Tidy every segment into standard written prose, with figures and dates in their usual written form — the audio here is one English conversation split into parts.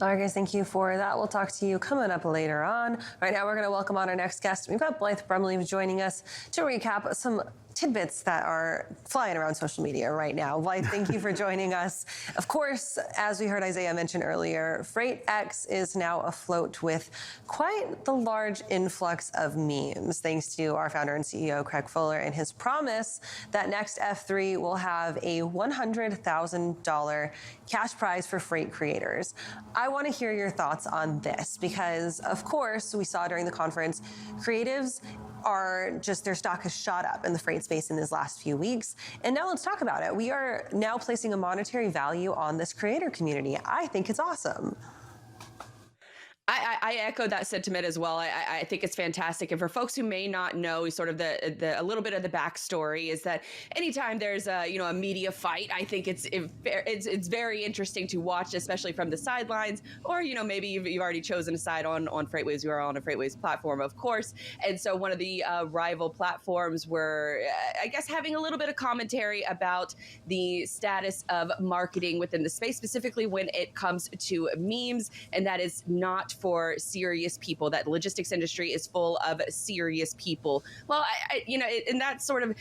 All right, guys, thank you for that. We'll talk to you coming up later on. Right now, we're going to welcome on our next guest. We've got Blythe Brumleve joining us to recap some tidbits that are flying around social media right now. Blythe, thank you for joining us. Of course, as we heard Isaiah mention earlier, FreightX is now afloat with quite the large influx of memes, thanks to our founder and CEO, Craig Fuller, and his promise that next F3 will have a $100,000 cash prize for freight creators. I want to hear your thoughts on this because, of course, we saw during the conference, creatives are just, their stock has shot up in the freight space in these last few weeks. And now let's talk about it. We are now placing a monetary value on this creator community. I think it's awesome. I echo that sentiment as well. I think it's fantastic. And for folks who may not know sort of a little bit of the backstory is that anytime there's a media fight, I think it's very interesting to watch, especially from the sidelines, or maybe you've already chosen a side on FreightWaves. You are on a FreightWaves platform, of course. And so one of the rival platforms were, I guess, having a little bit of commentary about the status of marketing within the space, specifically when it comes to memes, and that is not for serious people. That logistics industry is full of serious people. Well, and that sort of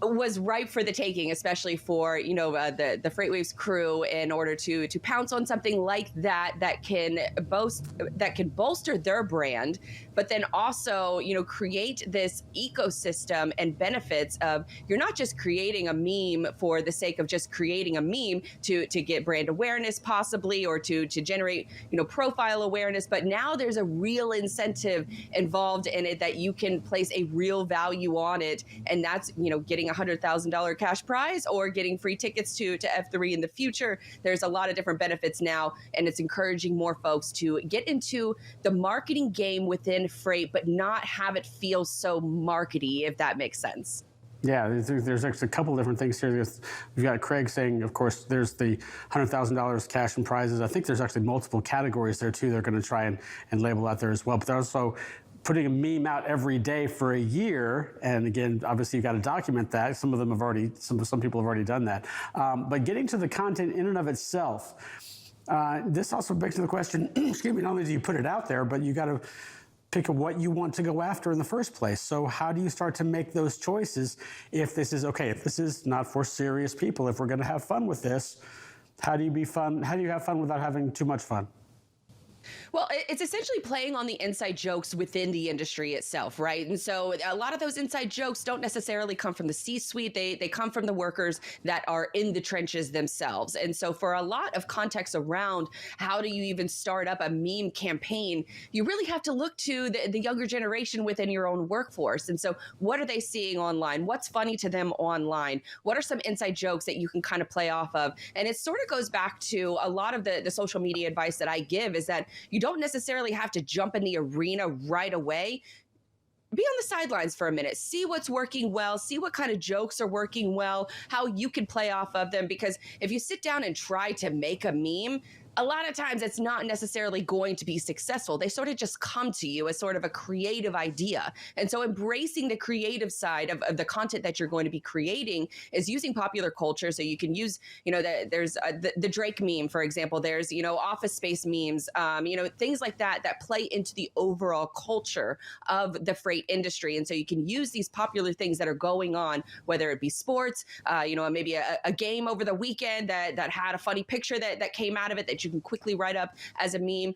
was ripe for the taking, especially for the FreightWaves crew, in order to pounce on something like that can bolster their brand, but then also create this ecosystem and benefits of, you're not just creating a meme for the sake of just creating a meme to get brand awareness possibly, or to generate profile awareness, but now there's a real incentive involved in it that you can place a real value on it, and that's getting $100,000 cash prize or getting free tickets to F3 in the future. There's a lot of different benefits now, and it's encouraging more folks to get into the marketing game within freight, but not have it feel so markety, if that makes sense. Yeah, there's actually a couple different things here. We've got Craig saying, of course, there's the $100,000 cash and prizes. I think there's actually multiple categories there, too. They're going to try and label out there as well. But they're also putting a meme out every day for a year, and again, obviously you've got to document that. Some of them have already, some people have already done that. But getting to the content in and of itself, this also begs the question, excuse me, not only do you put it out there, but you got to pick what you want to go after in the first place. So how do you start to make those choices if this is okay, if this is not for serious people, if we're going to have fun with this, how do you have fun without having too much fun? Well, it's essentially playing on the inside jokes within the industry itself, right? And so a lot of those inside jokes don't necessarily come from the C-suite. They come from the workers that are in the trenches themselves. And so for a lot of context around how do you even start up a meme campaign, you really have to look to the younger generation within your own workforce. And so what are they seeing online? What's funny to them online? What are some inside jokes that you can kind of play off of? And it sort of goes back to a lot of the social media advice that I give, is that you don't necessarily have to jump in the arena right away. Be on the sidelines for a minute, see what's working well, see what kind of jokes are working well, how you can play off of them. Because if you sit down and try to make a meme, a lot of times it's not necessarily going to be successful. They sort of just come to you as sort of a creative idea. And so embracing the creative side of the content that you're going to be creating is using popular culture. So you can use, there's the Drake meme, for example. There's, Office Space memes, things like that play into the overall culture of the freight industry. And so you can use these popular things that are going on, whether it be sports, maybe a game over the weekend that had a funny picture that came out of it that you can quickly write up as a meme.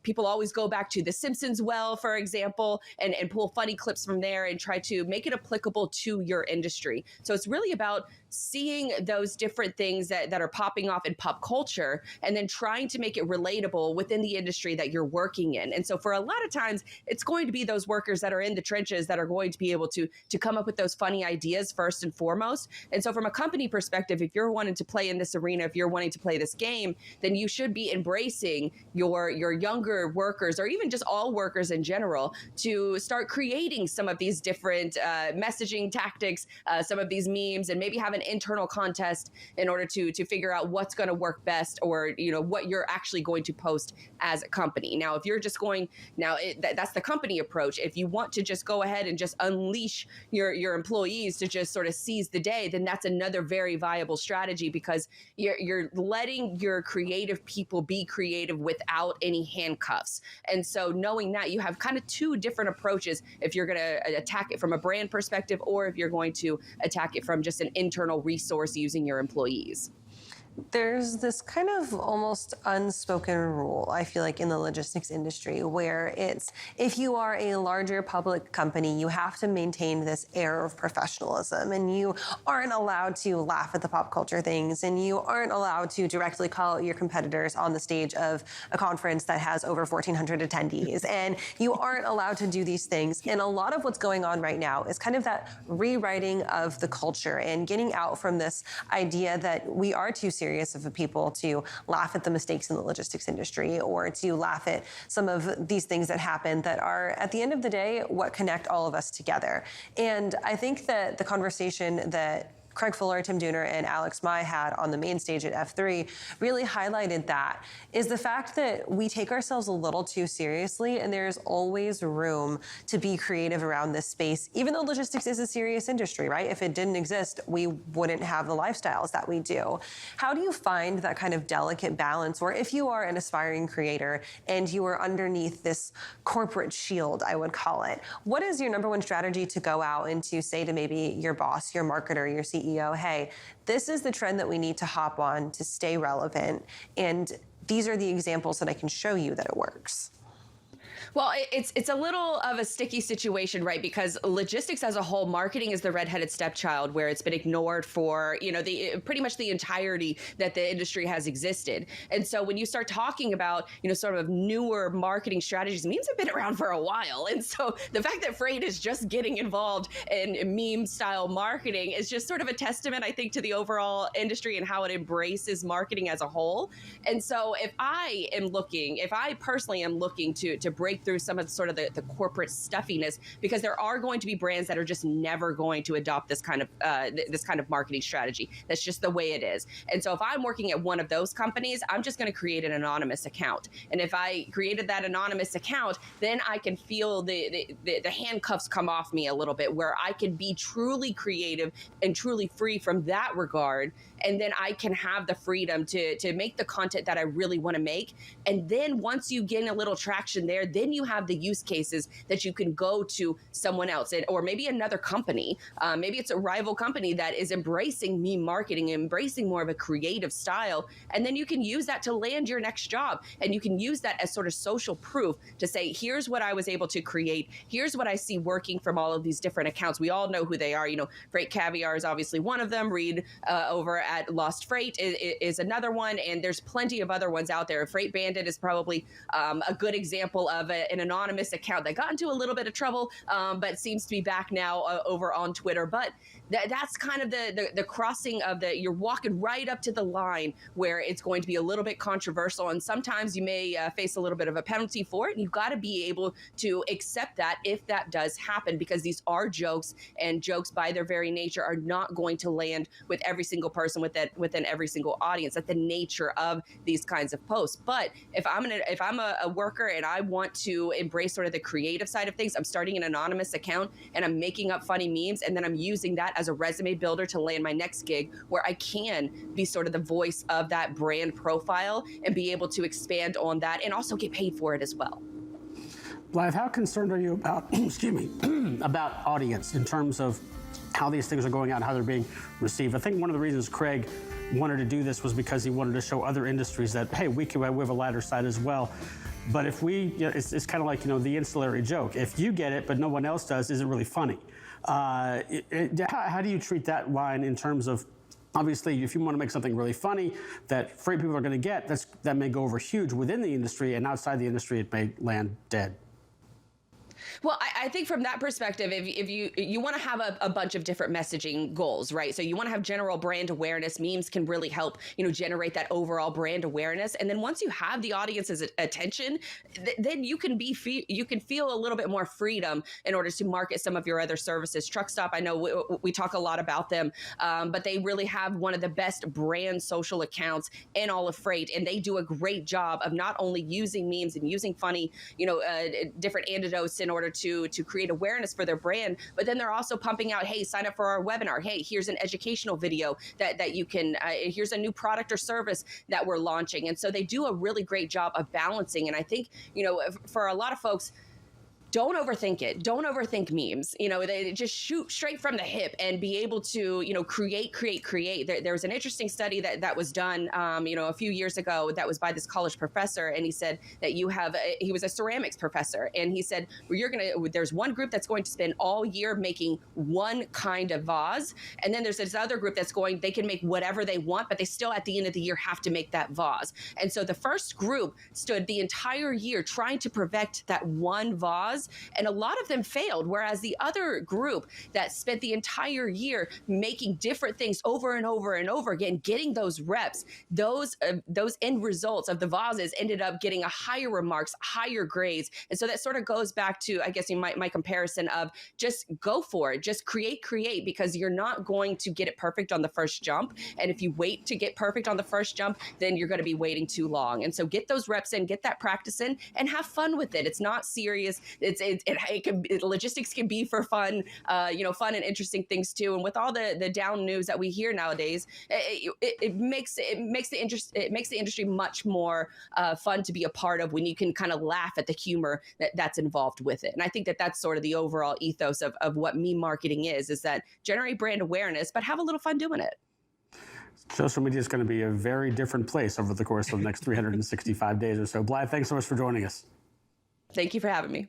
People always go back to The Simpsons for example, and pull funny clips from there and try to make it applicable to your industry. So it's really about seeing those different things that are popping off in pop culture and then trying to make it relatable within the industry that you're working in. And so for a lot of times, it's going to be those workers that are in the trenches that are going to be able to come up with those funny ideas first and foremost. And so from a company perspective, if you're wanting to play in this arena, if you're wanting to play this game, then you should be embracing your younger workers, or even just all workers in general, to start creating some of these different messaging tactics, some of these memes, and maybe have an internal contest in order to figure out what's going to work best, or what you're actually going to post as a company. Now, if you're just going, that's the company approach. If you want to just go ahead and just unleash your employees to just sort of seize the day, then that's another very viable strategy, because you're letting your creative people be creative without any handcuffs. And so knowing that, you have kind of two different approaches if you're going to attack it from a brand perspective, or if you're going to attack it from just an internal resource using your employees. There's this kind of almost unspoken rule, I feel like, in the logistics industry, where it's if you are a larger public company, you have to maintain this air of professionalism, and you aren't allowed to laugh at the pop culture things, and you aren't allowed to directly call out your competitors on the stage of a conference that has over 1,400 attendees, and you aren't allowed to do these things. And a lot of what's going on right now is kind of that rewriting of the culture and getting out from this idea that we are too serious of people to laugh at the mistakes in the logistics industry, or to laugh at some of these things that happen that are, at the end of the day, what connect all of us together. And I think that the conversation that Craig Fuller, Tim Dooner, and Alex Mai had on the main stage at F3 really highlighted that, is the fact that we take ourselves a little too seriously, and there's always room to be creative around this space, even though logistics is a serious industry, right? If it didn't exist, we wouldn't have the lifestyles that we do. How do you find that kind of delicate balance, or if you are an aspiring creator and you are underneath this corporate shield, I would call it, what is your number one strategy to go out and to say to maybe your boss, your marketer, your CEO, hey, this is the trend that we need to hop on to stay relevant, and these are the examples that I can show you that it works? Well, it's a little of a sticky situation, right? Because logistics as a whole, marketing is the redheaded stepchild, where it's been ignored for, the pretty much the entirety that the industry has existed. And so when you start talking about, sort of newer marketing strategies, memes have been around for a while. And so the fact that Freight is just getting involved in meme style marketing is just sort of a testament, I think, to the overall industry and how it embraces marketing as a whole. And so if I personally am looking to break through some of the corporate stuffiness, because there are going to be brands that are just never going to adopt this kind of marketing strategy. That's just the way it is. And so if I'm working at one of those companies, I'm just going to create an anonymous account. And if I created that anonymous account, then I can feel the handcuffs come off me a little bit, where I can be truly creative and truly free from that regard. And then I can have the freedom to make the content that I really want to make. And then once you gain a little traction there, then you have the use cases that you can go to someone else, or maybe another company. Maybe it's a rival company that is embracing meme marketing, embracing more of a creative style. And then you can use that to land your next job. And you can use that as sort of social proof to say, here's what I was able to create. Here's what I see working from all of these different accounts. We all know who they are. Freight Caviar is obviously one of them. Reed over at Lost Freight is another one. And there's plenty of other ones out there. Freight Bandit is probably a good example of an anonymous account that got into a little bit of trouble, but seems to be back now over on Twitter. But that's kind of the crossing of you're walking right up to the line where it's going to be a little bit controversial. And sometimes you may face a little bit of a penalty for it. And you've got to be able to accept that if that does happen, because these are jokes, and jokes by their very nature are not going to land with every single person within every single audience. That's the nature of these kinds of posts. But if I'm a worker and I want to embrace sort of the creative side of things, I'm starting an anonymous account and I'm making up funny memes, and then I'm using that as a resume builder to land my next gig, where I can be sort of the voice of that brand profile and be able to expand on that and also get paid for it as well. Blythe, how concerned are you about, about audience in terms of how these things are going out and how they're being received? I think one of the reasons Craig wanted to do this was because he wanted to show other industries that, hey, we have a lighter side as well. But if it's kind of like, the ancillary joke. If you get it, but no one else does, is it really funny? How do you treat that line in terms of, obviously, if you want to make something really funny that freight people are going to get, that may go over huge within the industry, and outside the industry, it may land dead. Well, I think from that perspective, if you want to have a bunch of different messaging goals, right? So you want to have general brand awareness. Memes can really help, generate that overall brand awareness. And then once you have the audience's attention, then you can feel a little bit more freedom in order to market some of your other services. Truckstop, I know we talk a lot about them, but they really have one of the best brand social accounts in all of freight, and they do a great job of not only using memes and using funny, different anecdotes in order to create awareness for their brand. But then they're also pumping out, hey, sign up for our webinar. Hey, here's an educational video that you can, here's a new product or service that we're launching. And so they do a really great job of balancing. And I think, for a lot of folks, don't overthink it. Don't overthink memes. They just shoot straight from the hip and be able to, create. There was an interesting study that was done, a few years ago that was by this college professor. And he said that he was a ceramics professor. And he said, there's one group that's going to spend all year making one kind of vase. And then there's this other group they can make whatever they want, but they still at the end of the year have to make that vase. And so the first group stood the entire year trying to perfect that one vase. And a lot of them failed, whereas the other group that spent the entire year making different things over and over and over again, getting those reps, those end results of the vases ended up getting a higher remarks, higher grades. And so that sort of goes back to, I guess, my comparison of just go for it, just create, because you're not going to get it perfect on the first jump. And if you wait to get perfect on the first jump, then you're going to be waiting too long. And so get those reps in, get that practice in, and have fun with it. It's not serious. Logistics can be for fun, fun and interesting things too. And with all the down news that we hear nowadays, it makes the industry much more fun to be a part of when you can kind of laugh at the humor that's involved with it. And I think that's sort of the overall ethos of what meme marketing is that generate brand awareness, but have a little fun doing it. Social media is going to be a very different place over the course of the next 365 days or so. Blythe, thanks so much for joining us. Thank you for having me.